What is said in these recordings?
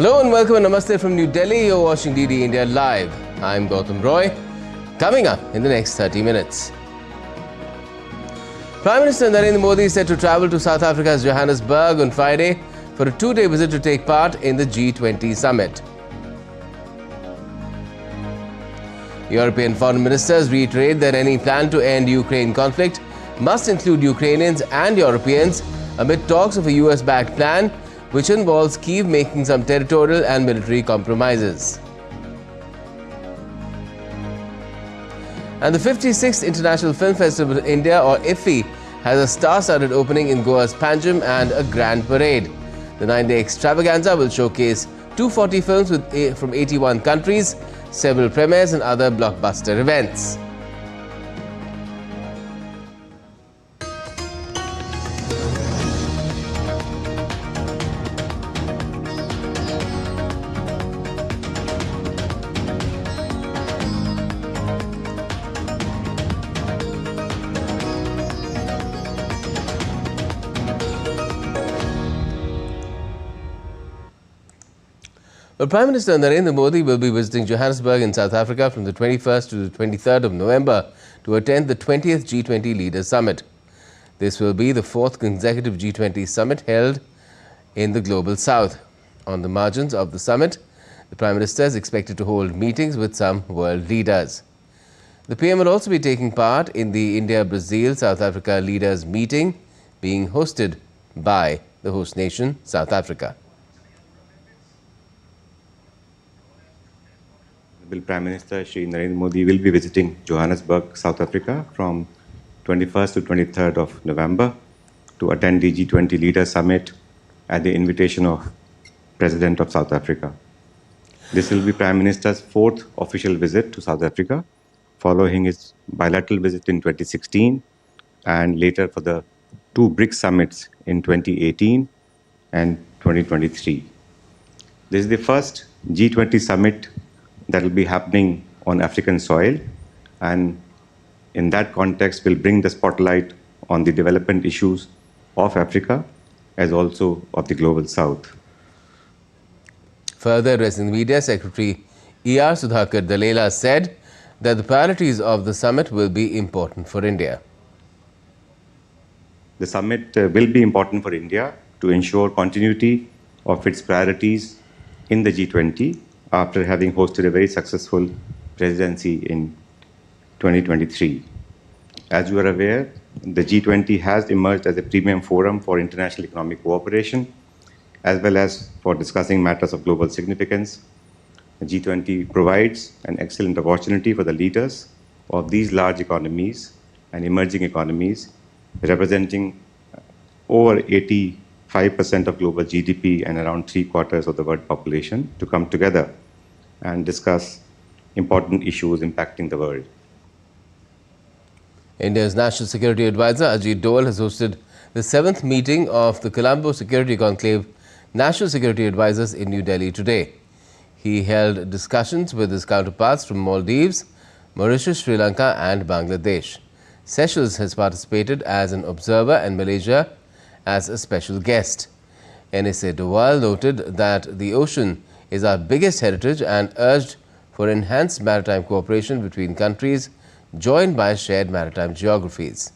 Hello and welcome and namaste from New Delhi. You're watching DD India Live. I'm Gautam Roy. Coming up in the next 30 minutes. Prime Minister Narendra Modi is set to travel to South Africa's Johannesburg on Friday for a two-day visit to take part in the G20 Summit. European foreign ministers reiterate that any plan to end Ukraine conflict must include Ukrainians and Europeans amid talks of a US-backed plan which involves Kyiv making some territorial and military compromises. And the 56th International Film Festival in India, or IFFI, has a star-studded opening in Goa's Panjim and a grand parade. The 9-day extravaganza will showcase 240 films from 81 countries, several premieres and other blockbuster events. Well, Prime Minister Narendra Modi will be visiting Johannesburg in South Africa from the 21st to the 23rd of November to attend the 20th G20 Leaders Summit. This will be the fourth consecutive G20 Summit held in the Global South. On the margins of the summit, the Prime Minister is expected to hold meetings with some world leaders. The PM will also be taking part in the India-Brazil-South Africa Leaders Meeting being hosted by the host nation, South Honorable Prime Minister Shri Narendra Modi will be visiting Johannesburg, South Africa from 21st to 23rd of November to attend the G20 Leaders Summit at the invitation of President of South Africa. This will be Prime Minister's fourth official visit to South Africa, following his bilateral visit in 2016 and later for the two BRICS summits in 2018 and 2023. This is the first G20 summit that will be happening on African soil, and in that context will bring the spotlight on the development issues of Africa as also of the Global South. Further addressing the media, Secretary E.R. Sudhakar Dalela said that the priorities of the summit will be important for India. The summit will be important for India to ensure continuity of its priorities in the G20 after having hosted a very successful presidency in 2023. As you are aware, the G20 has emerged as a premium forum for international economic cooperation, as well as for discussing matters of global significance. The G20 provides an excellent opportunity for the leaders of these large economies and emerging economies, representing over 85% of global GDP and around 3/4 of the world population, to come together and discuss important issues impacting the world. India's National Security Advisor Ajit Doval has hosted the 7th meeting of the Colombo Security Conclave National Security Advisors in New Delhi today. He held discussions with his counterparts from Maldives, Mauritius, Sri Lanka and Bangladesh. Seychelles has participated as an observer and Malaysia as a special guest. NSA Doval noted that the ocean is our biggest heritage and urged for enhanced maritime cooperation between countries joined by shared maritime geographies.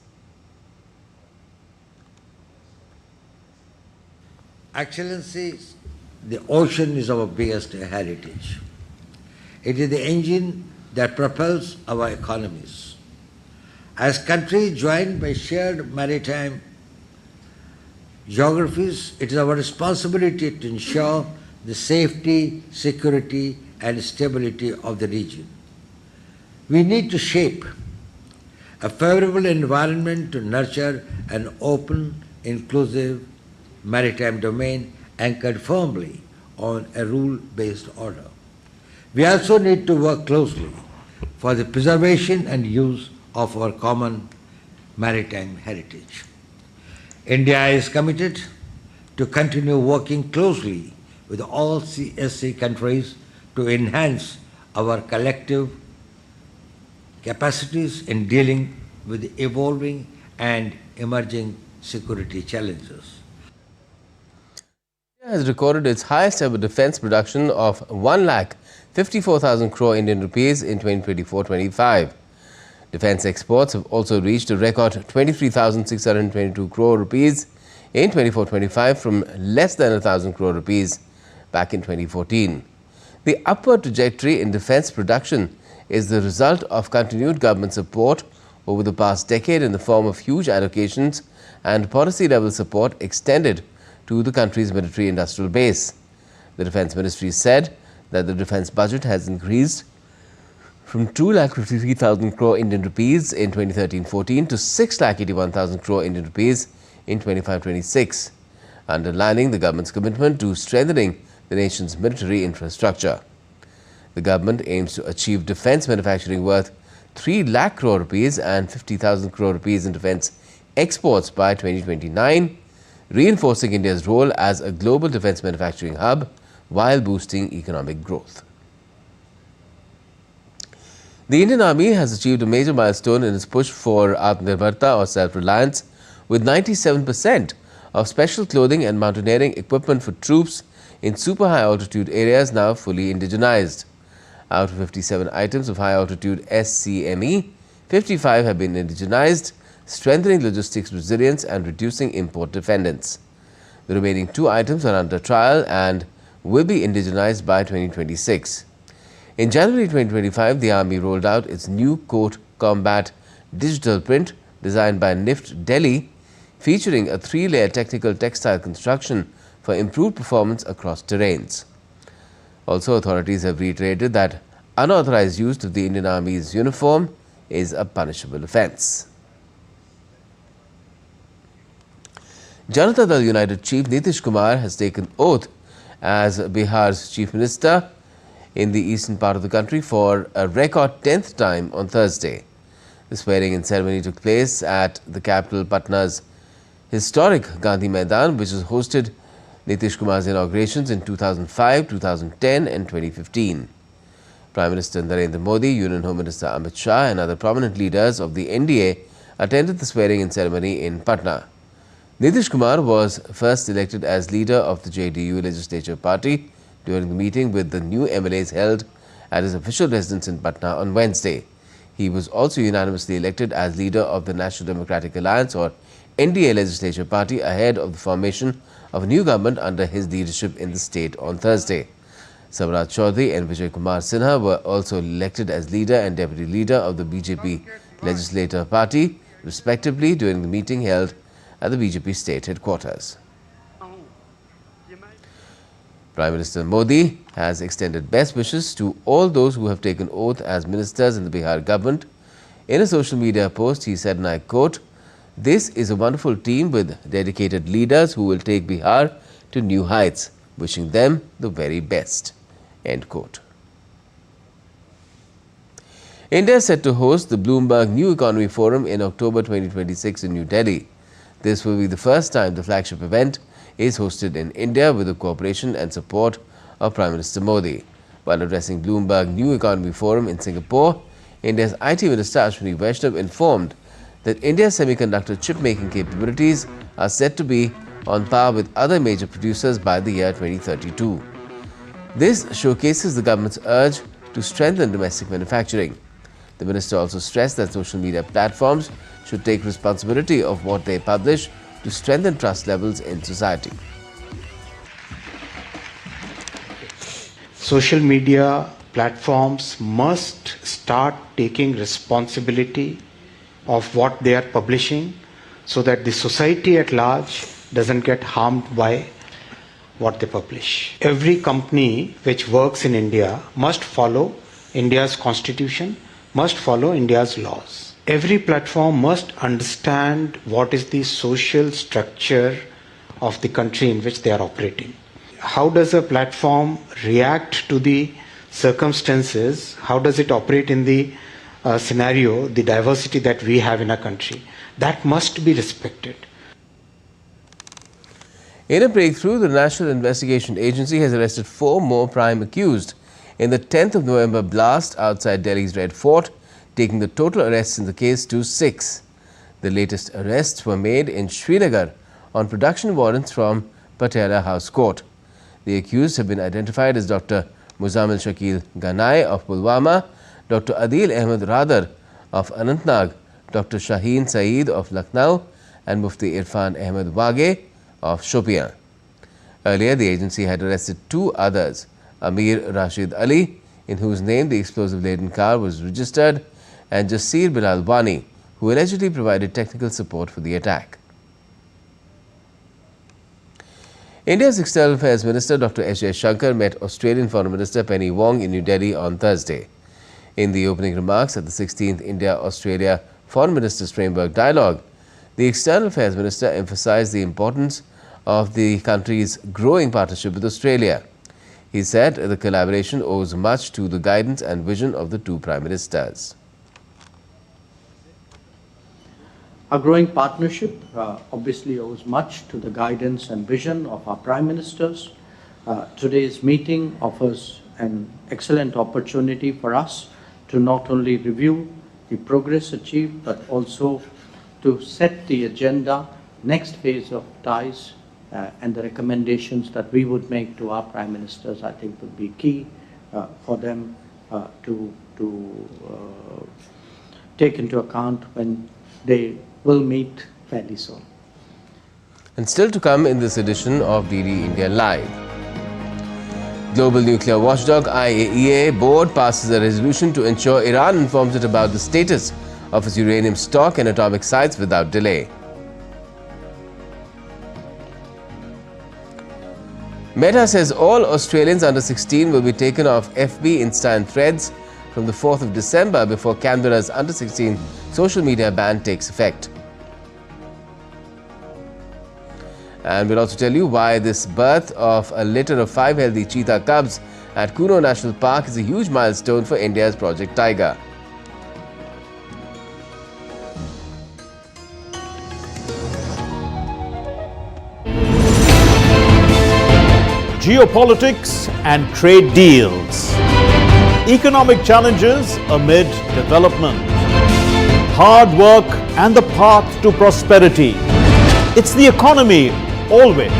Excellencies, the ocean is our biggest heritage. It is the engine that propels our economies. As countries joined by shared maritime geographies, it is our responsibility to ensure the safety, security and stability of the region. We need to shape a favorable environment to nurture an open, inclusive maritime domain anchored firmly on a rule-based order. We also need to work closely for the preservation and use of our common maritime heritage. India is committed to continue working closely with all CSC countries to enhance our collective capacities in dealing with the evolving and emerging security challenges. has recorded its highest ever defence production of 1,54,000 crore Indian rupees in 2024-25. Defence exports have also reached a record 23,622 crore rupees in 24-25 from less than 1,000 crore rupees back in 2014. The upward trajectory in defence production is the result of continued government support over the past decade in the form of huge allocations and policy-level support extended to the country's military industrial base. The Defence Ministry said that the defence budget has increased from 2,53,000 crore Indian rupees in 2013-14 to 6,81,000 crore Indian rupees in 25-26, underlining the government's commitment to strengthening the nation's military infrastructure. The government aims to achieve defence manufacturing worth 3 lakh crore rupees and 50,000 crore rupees in defence exports by 2029, reinforcing India's role as a global defence manufacturing hub while boosting economic growth. The Indian Army has achieved a major milestone in its push for Atmanirbharta or self-reliance, with 97% of special clothing and mountaineering equipment for troops in super high altitude areas now fully indigenized. Out of 57 items of high altitude SCME, 55 have been indigenized, strengthening logistics resilience and reducing import dependence. The remaining 2 items are under trial and will be indigenized by 2026. In January 2025, the Army rolled out its new Coat Combat digital print designed by NIFT Delhi, featuring a 3-layer technical textile construction for improved performance across terrains. Also, authorities have reiterated that unauthorized use of the Indian Army's uniform is a punishable offence. Janata Dal United Chief Nitish Kumar has taken oath as Bihar's Chief Minister in the eastern part of the country for a record 10th time on Thursday. The swearing-in ceremony took place at the capital Patna's historic Gandhi Maidan, which has hosted Nitish Kumar's inaugurations in 2005, 2010 and 2015. Prime Minister Narendra Modi, Union Home Minister Amit Shah and other prominent leaders of the NDA attended the swearing-in ceremony in Patna. Nitish Kumar was first elected as leader of the JDU Legislature Party during the meeting with the new MLAs held at his official residence in Patna on Wednesday. He was also unanimously elected as leader of the National Democratic Alliance or NDA Legislature Party ahead of the formation of a new government under his leadership in the state on Thursday. Savraj Chaudhary and Vijay Kumar Sinha were also elected as leader and deputy leader of the BJP Legislature Party, respectively, during the meeting held at the BJP state headquarters. Prime Minister Modi has extended best wishes to all those who have taken oath as ministers in the Bihar government. In a social media post, he said, and I quote, "This is a wonderful team with dedicated leaders who will take Bihar to new heights. Wishing them the very best." End quote. India is set to host the Bloomberg New Economy Forum in October 2026 in New Delhi. This will be the first time the flagship event is hosted in India with the cooperation and support of Prime Minister Modi. While addressing Bloomberg New Economy Forum in Singapore, India's IT Minister Ashwini Vaishnav informed that India's semiconductor chip-making capabilities are set to be on par with other major producers by the year 2032. This showcases the government's urge to strengthen domestic manufacturing. The minister also stressed that social media platforms should take responsibility of what they publish to strengthen trust levels in society. Social media platforms must start taking responsibility of what they are publishing so that the society at large doesn't get harmed by what they publish. Every company which works in India must follow India's constitution, must follow India's laws. Every platform must understand what is the social structure of the country in which they are operating. How does a platform react to the circumstances? How does it operate in the scenario, the diversity that we have in our country? That must be respected. In a breakthrough, the National Investigation Agency has arrested 4 more prime accused in the 10th of November blast outside Delhi's Red Fort, taking the total arrests in the case to 6. The latest arrests were made in Srinagar on production warrants from Patiala House Court. The accused have been identified as Dr. Muzammil Shakil Ganai of Pulwama, Dr. Adil Ahmed Radar of Anantnag, Dr. Shaheen Saeed of Lucknow and Mufti Irfan Ahmed Wage of Shopian. Earlier, the agency had arrested two others, Amir Rashid Ali, in whose name the explosive-laden car was registered, and Jasir Bilal Wani, who allegedly provided technical support for the attack. India's External Affairs Minister Dr. S. Shankar met Australian Foreign Minister Penny Wong in New Delhi on Thursday. In the opening remarks at the 16th India-Australia Foreign Ministers Framework Dialogue, the External Affairs Minister emphasized the importance of the country's growing partnership with Australia. He said the collaboration owes much to the guidance and vision of the two Prime Ministers. Our growing partnership obviously owes much to the guidance and vision of our Prime Ministers. Today's meeting offers an excellent opportunity for us to not only review the progress achieved, but also to set the agenda, next phase of ties, and the recommendations that we would make to our Prime Ministers, I think would be key for them to take into account when they will meet fairly soon. And still to come in this edition of DD India Live. Global Nuclear Watchdog IAEA board passes a resolution to ensure Iran informs it about the status of its uranium stock and atomic sites without delay. Meta says all Australians under 16 will be taken off FB, Insta and Threads from the 4th of December before Canberra's under 16 social media ban takes effect. And we'll also tell you why this birth of a litter of 5 healthy cheetah cubs at Kuno National Park is a huge milestone for India's Project Tiger. Geopolitics and trade deals. Economic challenges amid development. Hard work and the path to prosperity. It's the economy always.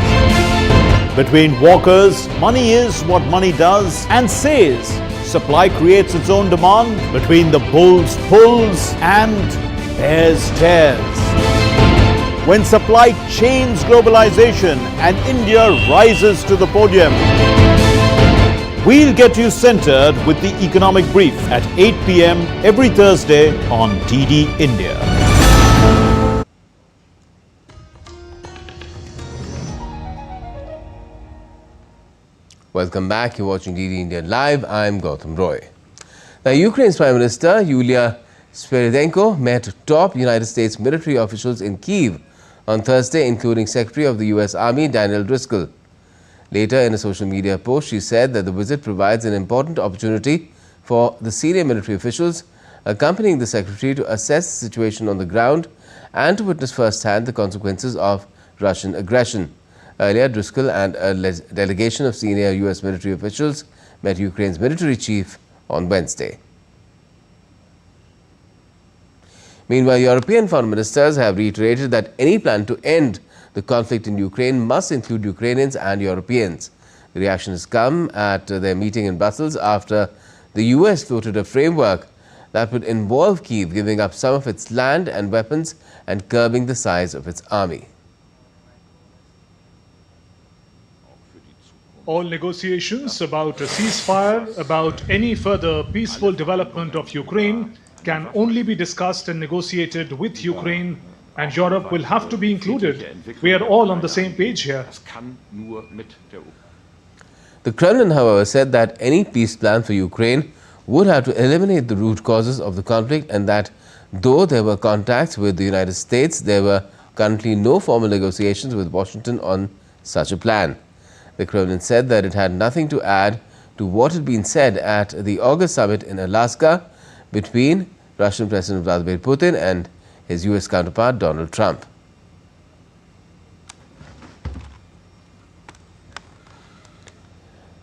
Between walkers, money is what money does and says. Supply creates its own demand. Between the bulls pulls and bears tears. When supply chains globalization and India rises to the podium. We'll get you centered with the economic brief at 8 p.m. every Thursday on DD India. Welcome back. You're watching DD India Live. I'm Gautam Roy. Now, Ukraine's Prime Minister Yulia Sviridenko met top United States military officials in Kyiv on Thursday, including Secretary of the U.S. Army Daniel Driscoll. Later, in a social media post, she said that the visit provides an important opportunity for the senior military officials accompanying the Secretary to assess the situation on the ground and to witness firsthand the consequences of Russian aggression. Earlier, Driscoll and a delegation of senior U.S. military officials met Ukraine's military chief on Wednesday. Meanwhile, European foreign ministers have reiterated that any plan to end the conflict in Ukraine must include Ukrainians and Europeans. The reaction has come at their meeting in Brussels after the US floated a framework that would involve Kyiv giving up some of its land and weapons and curbing the size of its army. All negotiations about a ceasefire, about any further peaceful development of Ukraine can only be discussed and negotiated with Ukraine, and Europe will have to be included. We are all on the same page here. The Kremlin, however, said that any peace plan for Ukraine would have to eliminate the root causes of the conflict, and that though there were contacts with the United States, there were currently no formal negotiations with Washington on such a plan. The Kremlin said that it had nothing to add to what had been said at the August summit in Alaska between Russian President Vladimir Putin and his US counterpart Donald Trump.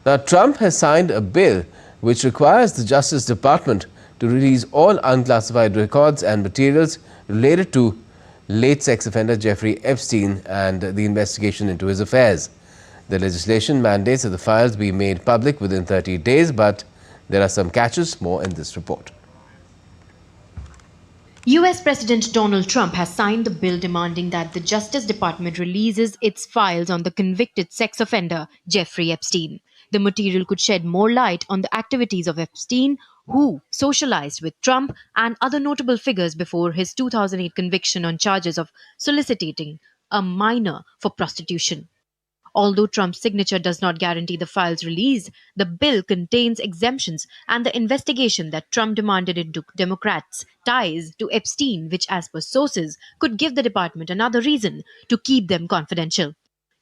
Now, Trump has signed a bill which requires the Justice Department to release all unclassified records and materials related to late sex offender Jeffrey Epstein and the investigation into his affairs. The legislation mandates that the files be made public within 30 days, but there are some catches. More in this report. US President Donald Trump has signed the bill demanding that the Justice Department releases its files on the convicted sex offender Jeffrey Epstein. The material could shed more light on the activities of Epstein, who socialized with Trump and other notable figures before his 2008 conviction on charges of soliciting a minor for prostitution. Although Trump's signature does not guarantee the file's release, the bill contains exemptions and the investigation that Trump demanded into Democrats' ties to Epstein, which, as per sources, could give the department another reason to keep them confidential.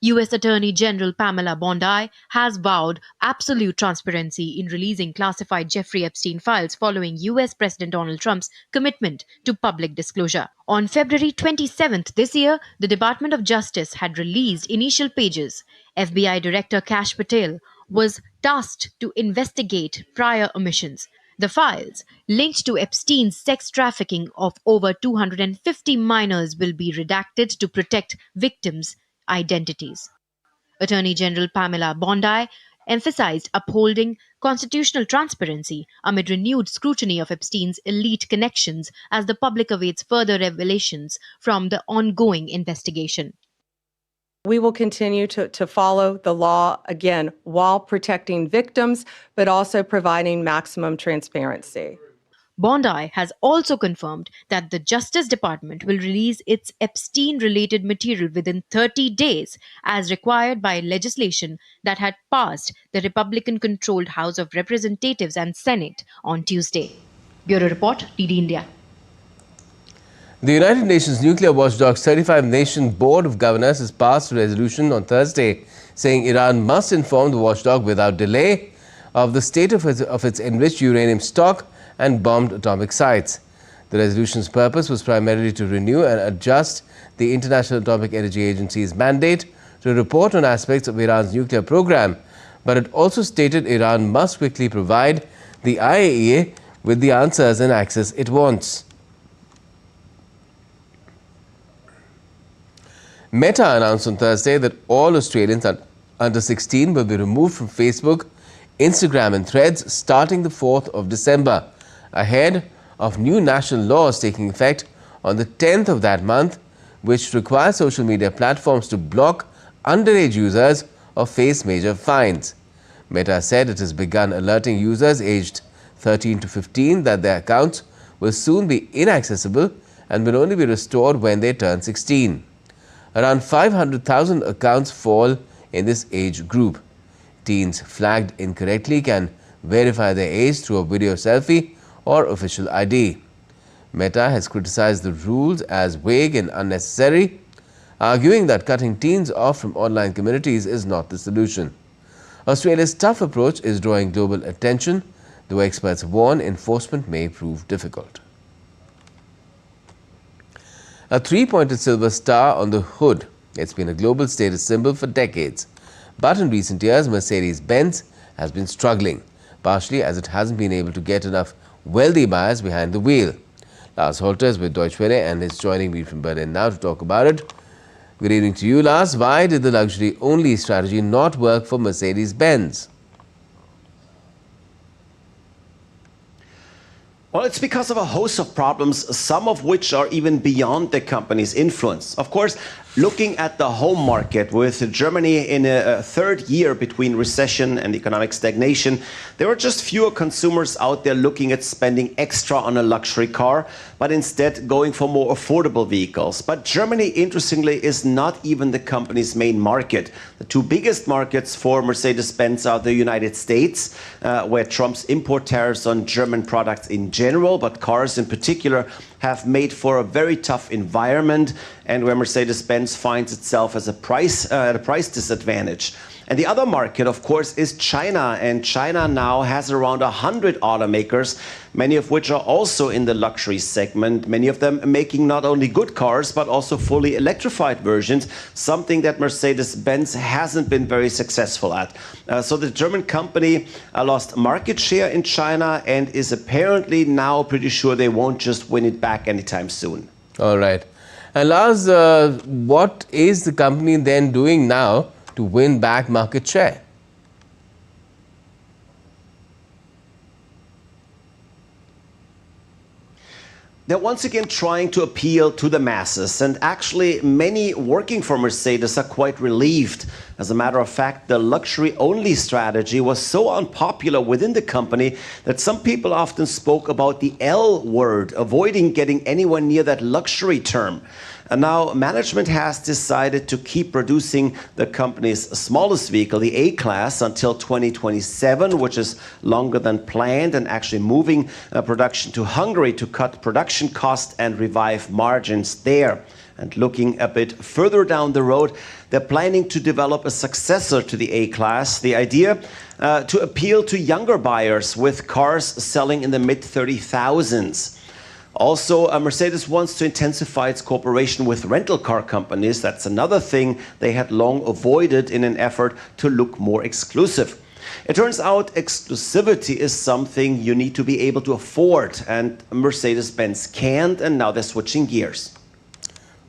U.S. Attorney General Pamela Bondi has vowed absolute transparency in releasing classified Jeffrey Epstein files following U.S. President Donald Trump's commitment to public disclosure. On February 27th this year, the Department of Justice had released initial pages. FBI Director Kash Patel was tasked to investigate prior omissions. The files linked to Epstein's sex trafficking of over 250 minors will be redacted to protect victims' identities. Attorney General Pamela Bondi emphasized upholding constitutional transparency amid renewed scrutiny of Epstein's elite connections as the public awaits further revelations from the ongoing investigation. We will continue to follow the law, again, while protecting victims, but also providing maximum transparency. Bondi has also confirmed that the Justice Department will release its Epstein-related material within 30 days, as required by legislation that had passed the Republican-controlled House of Representatives and Senate on Tuesday. Bureau Report, DD India. The United Nations Nuclear Watchdog's 35-nation Board of Governors has passed a resolution on Thursday saying Iran must inform the watchdog without delay of the state of its enriched uranium stock and bombed atomic sites. The resolution's purpose was primarily to renew and adjust the International Atomic Energy Agency's mandate to report on aspects of Iran's nuclear program, but it also stated Iran must quickly provide the IAEA with the answers and access it wants. Meta announced on Thursday that all Australians under 16 will be removed from Facebook, Instagram and Threads starting the 4th of December, ahead of new national laws taking effect on the 10th of that month, which require social media platforms to block underage users or face major fines. Meta said it has begun alerting users aged 13 to 15 that their accounts will soon be inaccessible and will only be restored when they turn 16. Around 500,000 accounts fall in this age group. Teens flagged incorrectly can verify their age through a video selfie or official ID. Meta has criticized the rules as vague and unnecessary, arguing that cutting teens off from online communities is not the solution. Australia's tough approach is drawing global attention, though experts warn enforcement may prove difficult. A three-pointed silver star on the hood. It's been a global status symbol for decades. But in recent years, Mercedes-Benz has been struggling, partially as it hasn't been able to get enough wealthy buyers behind the wheel. Lars Holter is with Deutsche Welle and is joining me from Berlin now to talk about it. Good evening to you, Lars. Why did the luxury-only strategy not work for Mercedes-Benz? Well, it's because of a host of problems, some of which are even beyond the company's influence. Of course, looking at the home market, with Germany in a third year between recession and economic stagnation, there are just fewer consumers out there looking at spending extra on a luxury car, but instead going for more affordable vehicles. But Germany, interestingly, is not even the company's main market. The two biggest markets for Mercedes-Benz are the United States, where Trump's import tariffs on German products in general, but cars in particular, have made for a very tough environment, and where Mercedes-Benz finds itself as at a price disadvantage. And the other market, of course, is China. And China now has around 100 automakers, many of which are also in the luxury segment, many of them making not only good cars, but also fully electrified versions, something that Mercedes-Benz hasn't been very successful at. So the German company lost market share in China and is apparently now pretty sure they won't just win it back anytime soon. All right. And Lars, what is the company then doing now to win back market share? They're once again trying to appeal to the masses, and actually many working for Mercedes are quite relieved. As a matter of fact, the luxury-only strategy was so unpopular within the company that some people often spoke about the L word, avoiding getting anyone near that luxury term. And now management has decided to keep producing the company's smallest vehicle, the A-Class, until 2027, which is longer than planned, and actually moving production to Hungary to cut production costs and revive margins there. And looking a bit further down the road, they're planning to develop a successor to the A-Class. The idea to appeal to younger buyers with cars selling in the mid-30,000s. Also, Mercedes wants to intensify its cooperation with rental car companies. That's another thing they had long avoided in an effort to look more exclusive. It turns out exclusivity is something you need to be able to afford, and Mercedes-Benz can't, and now they're switching gears.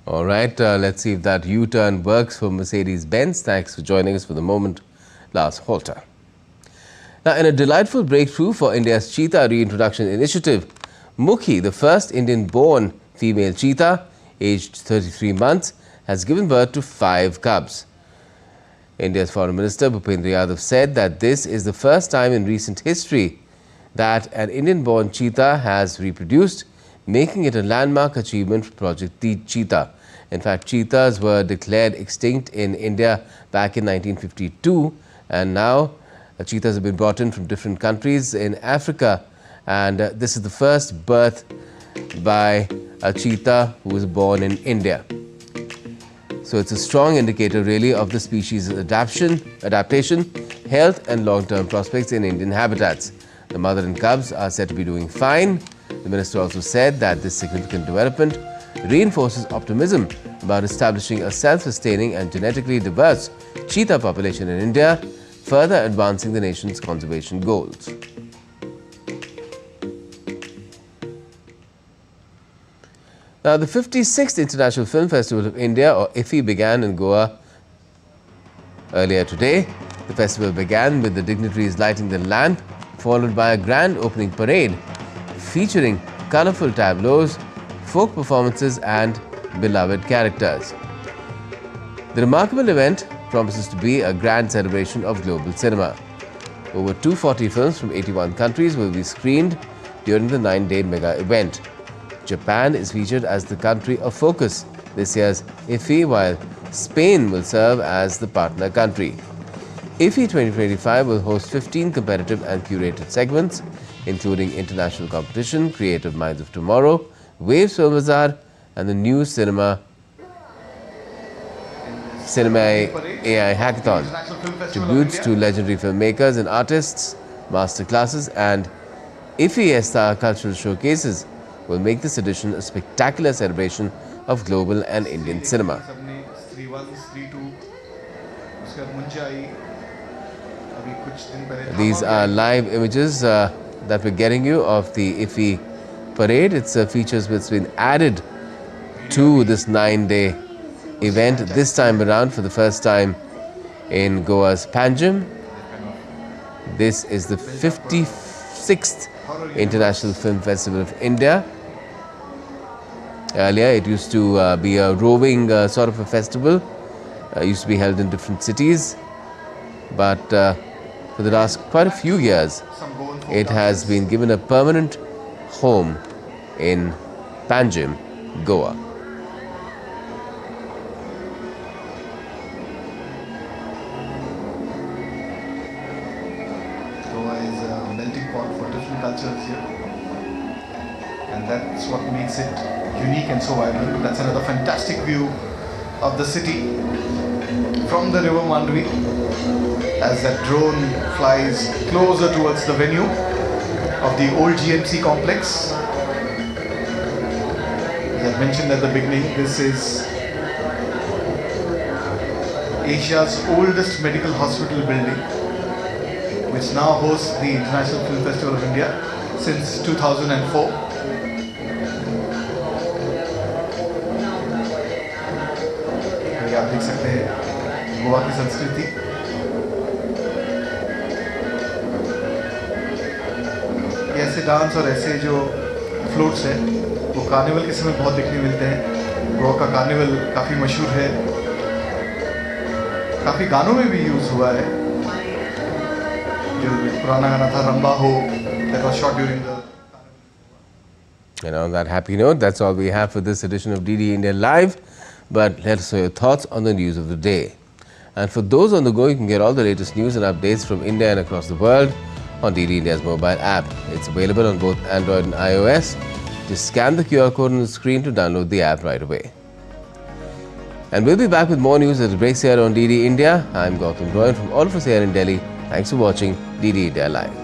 All right, let's see if that U-turn works for Mercedes-Benz. Thanks for joining us for the moment, Lars Holter. Now, in a delightful breakthrough for India's Cheetah reintroduction initiative, Mukhi, the first Indian-born female cheetah, aged 33 months, has given birth to 5 cubs. India's Foreign Minister Bhupendra Yadav said that this is the first time in recent history that an Indian-born cheetah has reproduced, making it a landmark achievement for Project Cheetah. In fact, cheetahs were declared extinct in India back in 1952, and now cheetahs have been brought in from different countries in Africa. And this is the first birth by a cheetah who was born in India. So it's a strong indicator really of the species' adaptation, health and long-term prospects in Indian habitats. The mother and cubs are said to be doing fine. The minister also said that this significant development reinforces optimism about establishing a self-sustaining and genetically diverse cheetah population in India, further advancing the nation's conservation goals. Now, the 56th International Film Festival of India, or IFFI, began in Goa earlier today. The festival began with the dignitaries lighting the lamp, followed by a grand opening parade featuring colourful tableaus, folk performances and beloved characters. The remarkable event promises to be a grand celebration of global cinema. Over 240 films from 81 countries will be screened during the 9-day mega event. Japan is featured as the country of focus this year's IFFI, while Spain will serve as the partner country. IFFI 2025 will host 15 competitive and curated segments, including international competition, Creative Minds of Tomorrow, Waves Film Bazaar, and the new Cinema AI Hackathon. Tributes to legendary filmmakers and artists, masterclasses, and IFFI Star cultural showcases will make this edition a spectacular celebration of global and Indian cinema. These are live images that we're getting you of the IFFI parade. It's features which have been added to this 9-day event this time around for the first time in Goa's Panjim. This is the 56th International Film Festival of India. Earlier, it used to be a roving sort of a festival. It used to be held in different cities. But for the last quite a few years, it has been given a permanent home in Panjim, Goa. Goa is a melting pot for different cultures here, and that's what makes it unique and so vibrant. That's another fantastic view of the city from the river Mandvi as that drone flies closer towards the venue of the old GMC complex. As I mentioned at the beginning, this is Asia's oldest medical hospital building, which now hosts the International Film Festival of India since 2004. आप देख सकते हैं गोवा की संस्कृति। ऐसे dance और ऐसे जो फ्लोट्स है वो कार्निवल के समय बहुत देखने मिलते हैं। गोवा का कार्निवल काफ़ी मशहूर है, काफ़ी गानों में भी यूज़ हुआ है। जो पुराना गाना था रंबा हो, that was shot during the. And on that happy note, that's all we have for this edition of DD India Live. But let us know your thoughts on the news of the day. And for those on the go, you can get all the latest news and updates from India and across the world on DD India's mobile app. It's available on both Android and iOS. Just scan the QR code on the screen to download the app right away. And we'll be back with more news as it breaks here on DD India. I'm Gautam Roy, and from all of us here in Delhi, thanks for watching DD India Live.